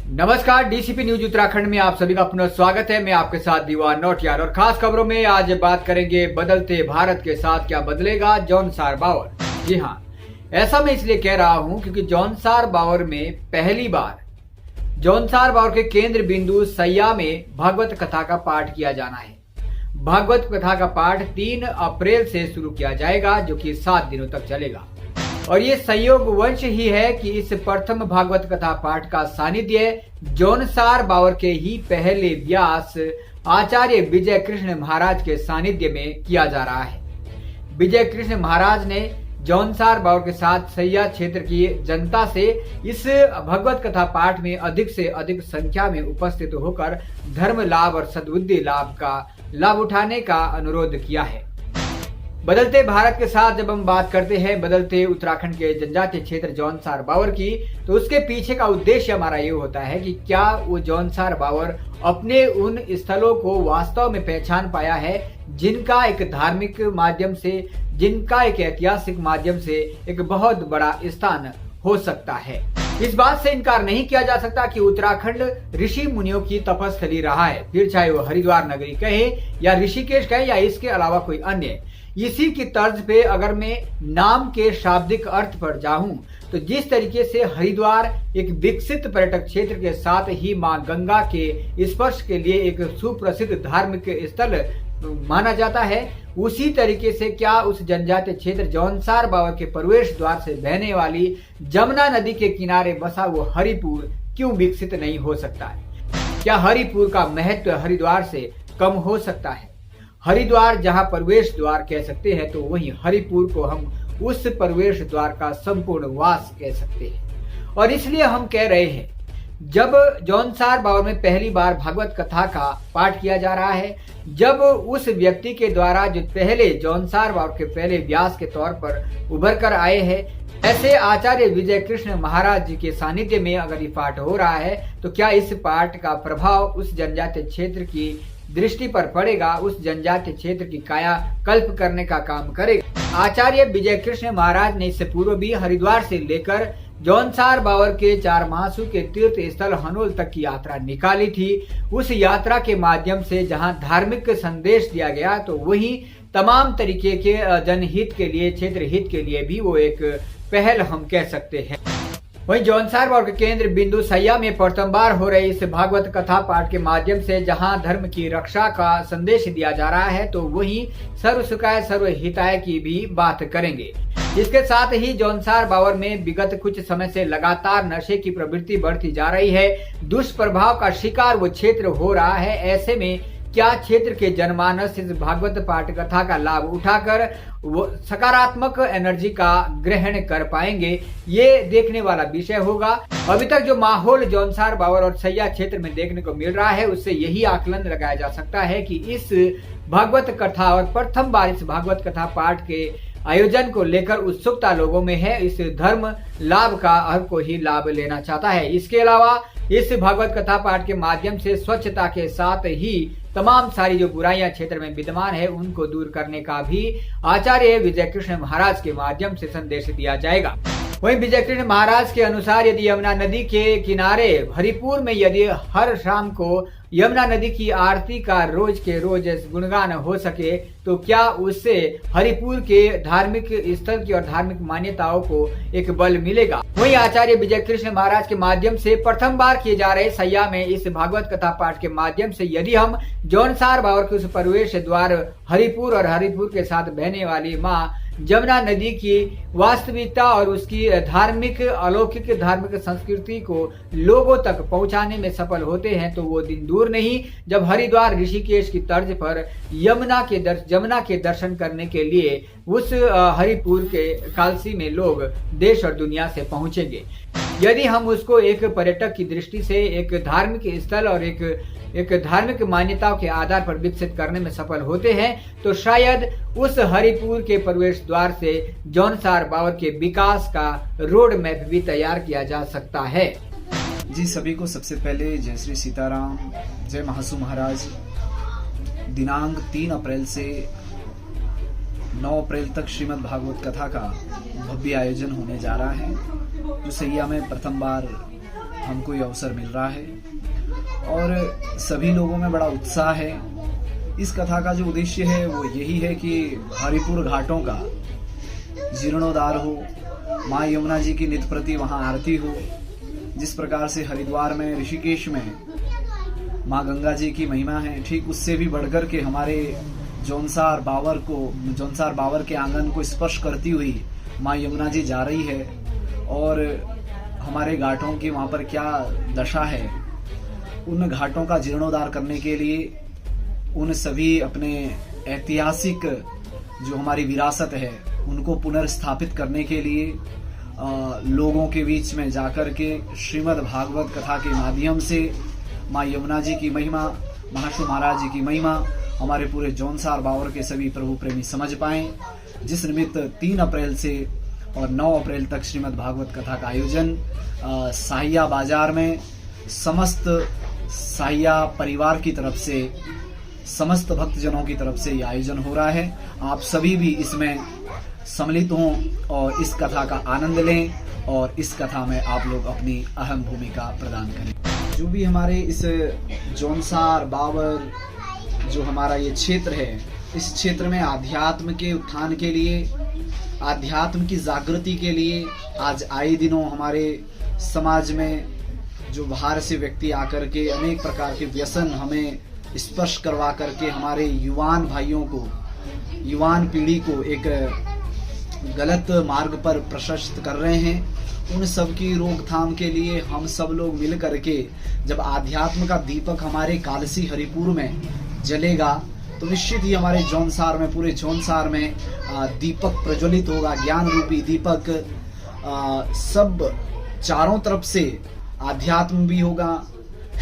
नमस्कार, DCP news Uttarakhand में आप सभी का पुनः स्वागत है। मैं आपके साथ दीवान नौटियाल और खास खबरों में आज बात करेंगे बदलते भारत के साथ क्या बदलेगा जॉनसार बावर। जी हाँ, ऐसा मैं इसलिए कह रहा हूं क्योंकि जॉनसार बावर में पहली बार जॉनसार बावर के केंद्र बिंदु सैया में भागवत कथा का पाठ किया जाना है। भागवत कथा का पाठ 3 अप्रैल से शुरू किया जाएगा, जो कि 7 दिनों तक चलेगा। और ये संयोग वंश ही है कि इस प्रथम भागवत कथा पाठ का सानिध्य जॉनसार बावर के ही पहले व्यास आचार्य विजय कृष्ण महाराज के सानिध्य में किया जा रहा है। विजय कृष्ण महाराज ने जॉनसार बावर के साथ सैया क्षेत्र की जनता से इस भगवत कथा पाठ में अधिक से अधिक संख्या में उपस्थित होकर धर्म लाभ और सद्बुद्धि लाभ का लाभ उठाने का अनुरोध किया है। बदलते भारत के साथ जब हम बात करते हैं बदलते उत्तराखंड के जनजातीय क्षेत्र जॉनसार बावर की, तो उसके पीछे का उद्देश्य हमारा ये होता है कि क्या वो जॉनसार बावर अपने उन स्थलों को वास्तव में पहचान पाया है जिनका एक धार्मिक माध्यम से, जिनका एक ऐतिहासिक माध्यम से एक बहुत बड़ा स्थान हो सकता है। इस बात से इनकार नहीं किया जा सकता कि उत्तराखंड ऋषि मुनियों की तपस्थली रहा है, फिर चाहे वो हरिद्वार नगरी कहे या ऋषिकेश कहे या इसके अलावा कोई अन्य। इसी की तर्ज पे अगर मैं नाम के शाब्दिक अर्थ पर जाऊं तो जिस तरीके से हरिद्वार एक विकसित पर्यटक क्षेत्र के साथ ही मां गंगा के स्पर्श के लिए एक सुप्रसिद्ध धार्मिक स्थल माना जाता है, उसी तरीके से क्या उस जनजातीय क्षेत्र जॉनसार बावर के प्रवेश द्वार से बहने वाली जमुना नदी के किनारे बसा वो हरिपुर क्यों विकसित नहीं हो सकता है? क्या हरिपुर का महत्व हरिद्वार से कम हो सकता है? हरिद्वार जहां प्रवेश द्वार कह सकते हैं, तो वहीं हरिपुर को हम उस प्रवेश द्वार का संपूर्ण वास कह सकते हैं। और इसलिए हम कह रहे हैं, जब जॉनसार बावर में पहली बार भागवत कथा का पाठ किया जा रहा है, जब उस व्यक्ति के द्वारा जो पहले जॉनसार बावर के पहले व्यास के तौर पर उभर कर आए हैं, ऐसे आचार्य विजय कृष्ण महाराज जी के सानिध्य में अगर ये पाठ हो रहा है, तो क्या इस पाठ का प्रभाव उस जनजातीय क्षेत्र की दृष्टि पर पड़ेगा, उस जनजातीय क्षेत्र की काया कल्प करने का काम करेगा। आचार्य विजय कृष्ण महाराज ने इससे पूर्व भी हरिद्वार से लेकर जॉनसार बावर के 4 महासु के तीर्थ स्थल हनोल तक की यात्रा निकाली थी। उस यात्रा के माध्यम से जहां धार्मिक संदेश दिया गया, तो वही तमाम तरीके के जनहित के लिए, क्षेत्र हित के लिए भी वो एक पहल हम कह सकते हैं। वहीं जॉनसार बावर के केंद्र बिंदु सैया में प्रथम बार हो रही इस भागवत कथा पाठ के माध्यम से जहां धर्म की रक्षा का संदेश दिया जा रहा है, तो वहीं सर्व सुखाय सर्व हिताय की भी बात करेंगे। इसके साथ ही जॉनसार बावर में विगत कुछ समय से लगातार नशे की प्रवृत्ति बढ़ती जा रही है, दुष्प्रभाव का शिकार वो क्षेत्र हो रहा है। ऐसे में क्या क्षेत्र के जनमानस इस भागवत पाठ कथा का लाभ उठाकर वो सकारात्मक एनर्जी का ग्रहण कर पाएंगे, ये देखने वाला विषय होगा। अभी तक जो माहौल जॉनसार बावर और सैया क्षेत्र में देखने को मिल रहा है, उससे यही आकलन लगाया जा सकता है कि इस भागवत कथा और प्रथम बार इस भागवत कथा पाठ के आयोजन को लेकर उत्सुकता लोगों में है। इस धर्म लाभ का हर कोई ही लाभ लेना चाहता है। इसके अलावा इस भागवत कथा पाठ के माध्यम से स्वच्छता के साथ ही तमाम सारी जो बुराइयां क्षेत्र में विद्यमान है, उनको दूर करने का भी आचार्य विजय कृष्ण महाराज के माध्यम से संदेश दिया जाएगा। वहीं विजय कृष्ण महाराज के अनुसार यदि यमुना नदी के किनारे हरिपुर में यदि हर शाम को यमुना नदी की आरती का रोज के रोज गुणगान हो सके, तो क्या उससे हरिपुर के धार्मिक स्थल की और धार्मिक मान्यताओं को एक बल मिलेगा। वहीं आचार्य विजय कृष्ण महाराज के माध्यम से प्रथम बार किए जा रहे सैया में इस भागवत कथा पाठ के माध्यम से यदि हम जॉनसार बावर के उस प्रवेश द्वार हरिपुर और हरिपुर के साथ बहने वाली मां जमुना नदी की वास्तविकता और उसकी धार्मिक अलौकिक धार्मिक संस्कृति को लोगों तक पहुंचाने में सफल होते हैं, तो वो दिन दूर नहीं जब हरिद्वार ऋषिकेश की तर्ज पर जमुना के दर्शन करने के लिए उस हरिपुर के कालसी में लोग देश और दुनिया से पहुंचेंगे। यदि हम उसको एक पर्यटक की दृष्टि से एक धार्मिक स्थल और एक धार्मिक मान्यताओं के आधार पर विकसित करने में सफल होते हैं, तो शायद उस हरिपुर के प्रवेश द्वार से जॉनसार बावर के विकास का रोड मैप भी तैयार किया जा सकता है। जी, सभी को सबसे पहले जय श्री सीताराम, जय महासु महाराज। दिनांक 3 अप्रैल से 9 अप्रैल तक श्रीमद् भागवत कथा का भव्य आयोजन होने जा रहा है, जो सैया में प्रथम बार हमको ये अवसर मिल रहा है और सभी लोगों में बड़ा उत्साह है। इस कथा का जो उद्देश्य है वो यही है कि हरिपुर घाटों का जीर्णोद्धार हो, माँ यमुना जी की नित्य प्रति वहाँ आरती हो। जिस प्रकार से हरिद्वार में, ऋषिकेश में माँ गंगा जी की महिमा है, ठीक उससे भी बढ़कर के हमारे जौनसार बावर के आंगन को स्पर्श करती हुई माँ यमुना जी जा रही है। और हमारे घाटों की वहाँ पर क्या दशा है, उन घाटों का जीर्णोद्धार करने के लिए, उन सभी अपने ऐतिहासिक जो हमारी विरासत है उनको पुनर्स्थापित करने के लिए लोगों के बीच में जाकर के श्रीमद् भागवत कथा के माध्यम से माँ यमुना जी की महिमा, महाशु महाराज जी की महिमा हमारे पूरे जौनसार बावर के सभी प्रभु प्रेमी समझ पाएं। जिस निमित्त 3 अप्रैल से और 9 अप्रैल तक श्रीमद् भागवत कथा का आयोजन साहिया बाजार में समस्त साहिया परिवार की तरफ से, समस्त भक्तजनों की तरफ से ये आयोजन हो रहा है। आप सभी भी इसमें सम्मिलित हों और इस कथा का आनंद लें और इस कथा में आप लोग अपनी अहम भूमिका प्रदान करें। जो भी हमारे इस जौनसार बावर जो हमारा ये क्षेत्र है, इस क्षेत्र में अध्यात्म के उत्थान के लिए, अध्यात्म की जागृति के लिए आज आए दिनों हमारे समाज में जो बाहर से व्यक्ति आकर के अनेक प्रकार के व्यसन हमें स्पर्श करवा करके हमारे युवान भाइयों को, युवान पीढ़ी को एक गलत मार्ग पर प्रशस्त कर रहे हैं, उन सब की रोकथाम के लिए हम सब लोग मिल करके जब आध्यात्म का दीपक हमारे कालसी हरिपुर में जलेगा तो निश्चित ही हमारे जौनसार में, पूरे जौनसार में दीपक प्रज्वलित होगा, ज्ञान रूपी दीपक। सब चारों तरफ से आध्यात्म भी होगा,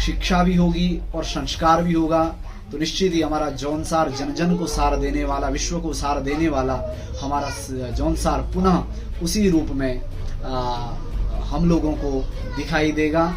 शिक्षा भी होगी और संस्कार भी होगा। तो निश्चित ही हमारा जौनसार जन जन को सार देने वाला, विश्व को सार देने वाला हमारा जौनसार पुनः उसी रूप में हम लोगों को दिखाई देगा।